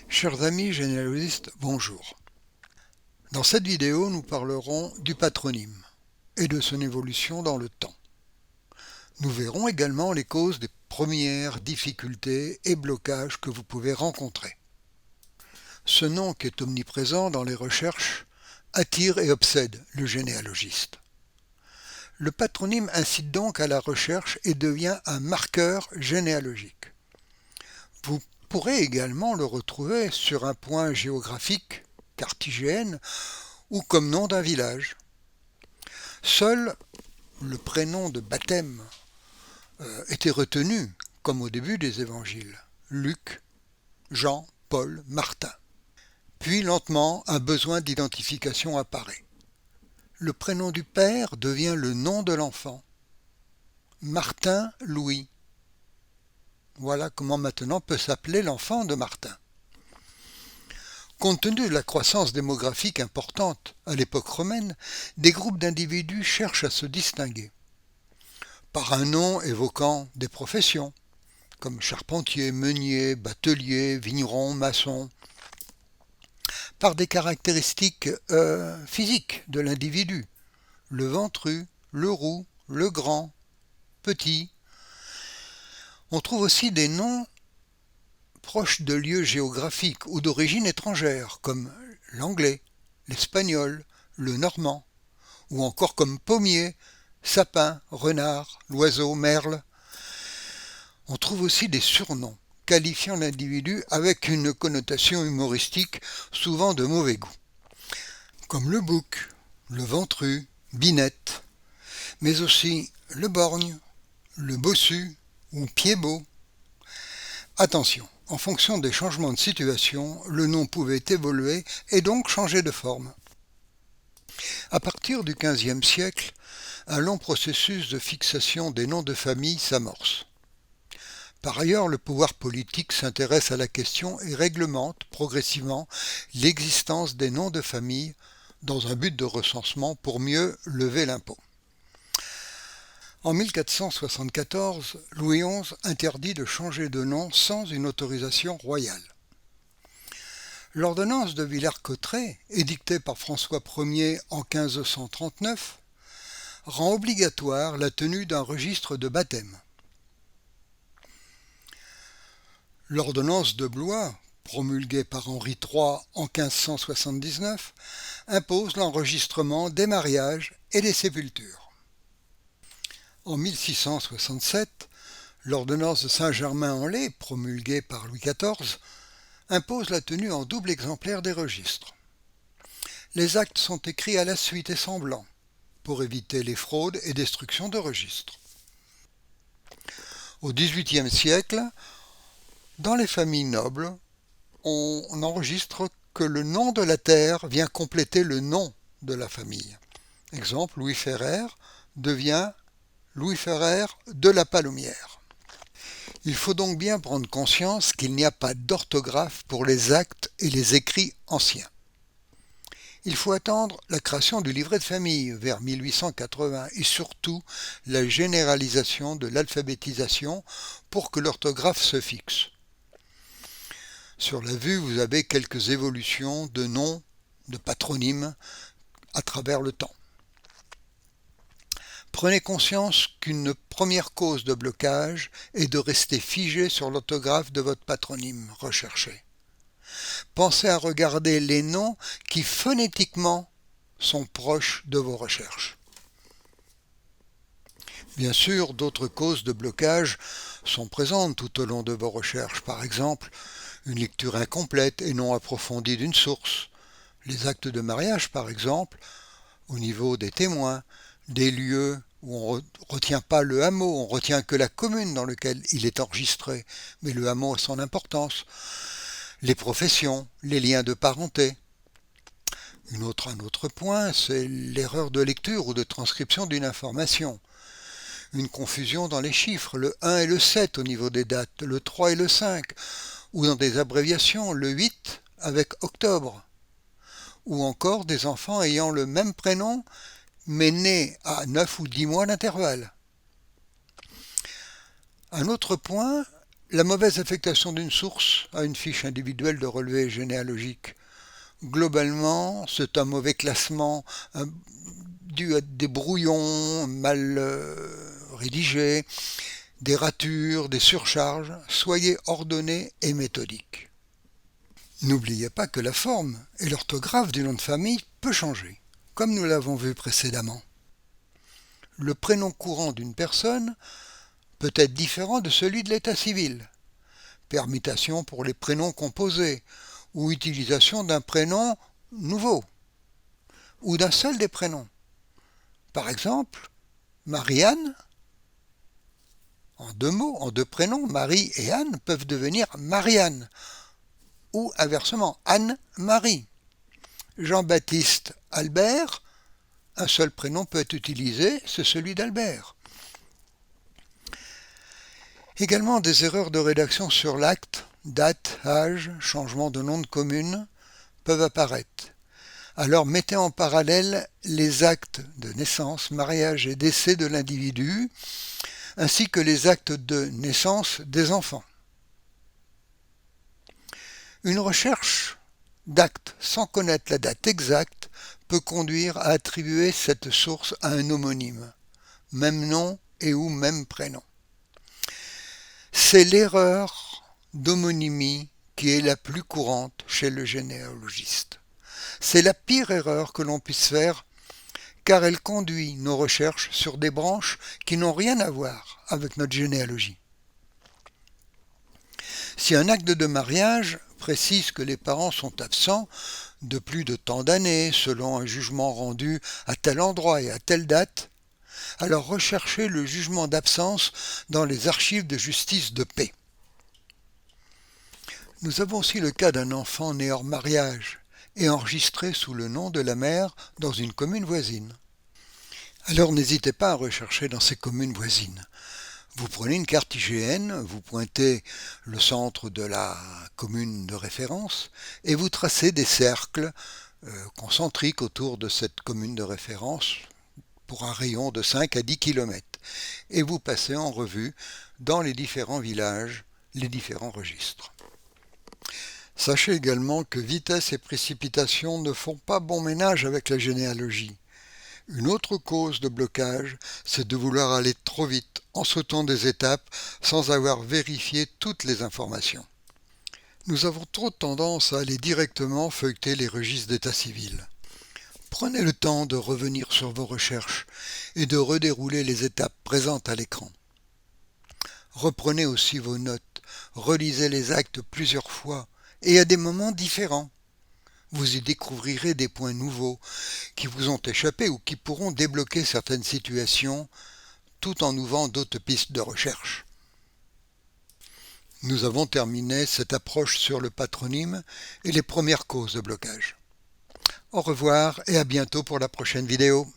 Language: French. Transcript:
Chers amis généalogistes, bonjour. Dans cette vidéo, nous parlerons du patronyme et de son évolution dans le temps. Nous verrons également les causes des premières difficultés et blocages que vous pouvez rencontrer. Ce nom qui est omniprésent dans les recherches attire et obsède le généalogiste. Le patronyme incite donc à la recherche et devient un marqueur généalogique. Vous pourrez également le retrouver sur un point géographique, cartégène, ou comme nom d'un village. Seul le prénom de baptême était retenu, comme au début des évangiles, Luc, Jean, Paul, Martin. Puis lentement, un besoin d'identification apparaît. Le prénom du père devient le nom de l'enfant. Martin Louis. Voilà comment maintenant peut s'appeler l'enfant de Martin. Compte tenu de la croissance démographique importante à l'époque romaine, des groupes d'individus cherchent à se distinguer. Par un nom évoquant des professions, comme charpentier, meunier, batelier, vigneron, maçon. Par des caractéristiques physiques de l'individu, le ventru, le roux, le grand, petit. On trouve aussi des noms proches de lieux géographiques ou d'origine étrangère, comme l'anglais, l'espagnol, le normand, ou encore comme pommier, sapin, renard, l'oiseau, merle. On trouve aussi des surnoms qualifiant l'individu avec une connotation humoristique, souvent de mauvais goût, comme le bouc, le ventru, binette, mais aussi le borgne, le bossu ou pied-beau. Attention, en fonction des changements de situation, le nom pouvait évoluer et donc changer de forme. À partir du XVe siècle, un long processus de fixation des noms de famille s'amorce. Par ailleurs, le pouvoir politique s'intéresse à la question et réglemente progressivement l'existence des noms de famille dans un but de recensement pour mieux lever l'impôt. En 1474, Louis XI interdit de changer de nom sans une autorisation royale. L'ordonnance de Villers-Cotterêts, édictée par François Ier en 1539, rend obligatoire la tenue d'un registre de baptême. L'ordonnance de Blois, promulguée par Henri III en 1579, impose l'enregistrement des mariages et des sépultures. En 1667, l'ordonnance de Saint-Germain-en-Laye, promulguée par Louis XIV, impose la tenue en double exemplaire des registres. Les actes sont écrits à la suite et sans blanc, pour éviter les fraudes et destructions de registres. Au XVIIIe siècle, dans les familles nobles, on n'enregistre que le nom de la terre vient compléter le nom de la famille. Exemple, Louis Ferrer devient Louis Ferrer de la Palomière. Il faut donc bien prendre conscience qu'il n'y a pas d'orthographe pour les actes et les écrits anciens. Il faut attendre la création du livret de famille vers 1880 et surtout la généralisation de l'alphabétisation pour que l'orthographe se fixe. Sur la vue, vous avez quelques évolutions de noms, de patronymes à travers le temps. Prenez conscience qu'une première cause de blocage est de rester figé sur l'orthographe de votre patronyme recherché. Pensez à regarder les noms qui phonétiquement sont proches de vos recherches. Bien sûr, d'autres causes de blocage sont présentes tout au long de vos recherches. Par exemple, une lecture incomplète et non approfondie d'une source. Les actes de mariage, par exemple, au niveau des témoins, des lieux où on ne retient pas le hameau, on retient que la commune dans laquelle il est enregistré, mais le hameau a son importance. Les professions, les liens de parenté. Un autre point, c'est l'erreur de lecture ou de transcription d'une information. Une confusion dans les chiffres, le 1 et le 7 au niveau des dates, le 3 et le 5, ou dans des abréviations, le 8 avec octobre, ou encore des enfants ayant le même prénom, mais nés à 9 ou 10 mois d'intervalle. Un autre point, La mauvaise affectation d'une source à une fiche individuelle de relevé généalogique. Globalement, c'est un mauvais classement dû à des brouillons mal rédigés, des ratures, des surcharges. Soyez ordonné et méthodique. N'oubliez pas que la forme et l'orthographe du nom de famille peut changer, comme nous l'avons vu précédemment. Le prénom courant d'une personne peut être différent de celui de l'état civil. Permutation pour les prénoms composés ou utilisation d'un prénom nouveau ou d'un seul des prénoms. Par exemple, Marie-Anne, en deux mots, en deux prénoms, Marie et Anne peuvent devenir Marianne ou inversement Anne-Marie. Jean-Baptiste Albert, un seul prénom peut être utilisé, c'est celui d'Albert. Également des erreurs de rédaction sur l'acte, date, âge, changement de nom de commune peuvent apparaître. Alors mettez en parallèle les actes de naissance, mariage et décès de l'individu, ainsi que les actes de naissance des enfants. Une recherche d'actes sans connaître la date exacte peut conduire à attribuer cette source à un homonyme, même nom et ou même prénom. C'est l'erreur d'homonymie qui est la plus courante chez le généalogiste. C'est la pire erreur que l'on puisse faire car elle conduit nos recherches sur des branches qui n'ont rien à voir avec notre généalogie. Si un acte de mariage précise que les parents sont absents de plus de tant d'années selon un jugement rendu à tel endroit et à telle date, alors recherchez le jugement d'absence dans les archives de justice de paix. Nous avons aussi le cas d'un enfant né hors mariage et enregistré sous le nom de la mère dans une commune voisine. Alors n'hésitez pas à rechercher dans ces communes voisines. Vous prenez une carte IGN, vous pointez le centre de la commune de référence et vous tracez des cercles concentriques autour de cette commune de référence pour un rayon de 5 à 10 km. Et vous passez en revue dans les différents villages les différents registres. Sachez également que vitesse et précipitation ne font pas bon ménage avec la généalogie. Une autre cause de blocage, c'est de vouloir aller trop vite en sautant des étapes sans avoir vérifié toutes les informations. Nous avons trop tendance à aller directement feuilleter les registres d'état civil. Prenez le temps de revenir sur vos recherches et de redérouler les étapes présentes à l'écran. Reprenez aussi vos notes, relisez les actes plusieurs fois et à des moments différents. Vous y découvrirez des points nouveaux qui vous ont échappé ou qui pourront débloquer certaines situations tout en ouvrant d'autres pistes de recherche. Nous avons terminé cette approche sur le patronyme et les premières causes de blocage. Au revoir et à bientôt pour la prochaine vidéo.